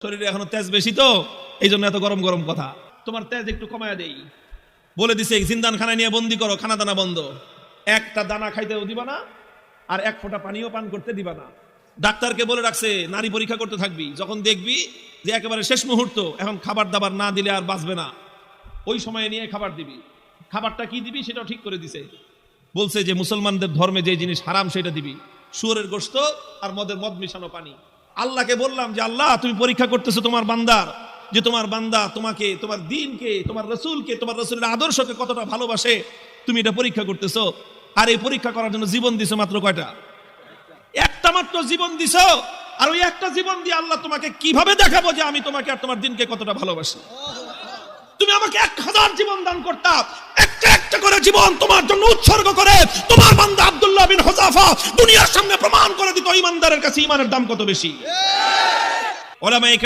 শরীরে এখনো তেজ বেশি তো এই জন্য এত গরম গরম কথা। তোমার তেজ একটু কমায়া দেই বলে দিছে, জিন্দান খানায় নিয়ে বন্দি করো, খানা দানা বন্ধ, একটা দানা খাইতেও দিবা না আর এক ফোঁটা পানিও পান করতে দিবা না। ডাক্তারকে বলে রাখছে নারী পরীক্ষা করতে থাকবি, যখন দেখবি যে একেবারে শেষ মুহূর্ত, এখন খাবার দাবার না দিলে আর বাঁচবে না, ওই সময়ে নিয়ে খাবার দিবি। খাবারটা কি দিবি সেটাও ঠিক করে দিছে, বলছে যে মুসলমানদের ধর্মে যে জিনিস হারাম সেটা দিবি, শুয়োরের গোশত আর মদ মিশানো পানি। আল্লাহকে বললাম যে আল্লাহ তুমি পরীক্ষা করতেছো তোমার বান্দার, যে তোমার বান্দা তোমাকে, তোমার দ্বীনকে, তোমার রাসূলকে, তোমার রাসূলের আদর্শকে কতটা ভালোবাসে, তুমি এটা পরীক্ষা করতেছো। আর এই পরীক্ষা করার জন্য জীবন দিছো মাত্র কয়টা? একটা মাত্র জীবন দিছো। আর ওই একটা জীবন দিয়ে আল্লাহ তোমাকে কিভাবে দেখাবো যে আমি তোমাকে আর তোমার দ্বীনকে কতটা ভালোবাসি? তুমি আমাকে 1000 জীবন দান করতা, একটা একটা করে জীবন তোমার জন্য উৎসর্গ করে তোমার বান্দা আব্দুল্লাহ বিন হুযাফা দুনিয়ার সামনে প্রমাণ করে দিত ইমানদারের কাছে ইমানের দাম কত বেশি। ওলামায়ে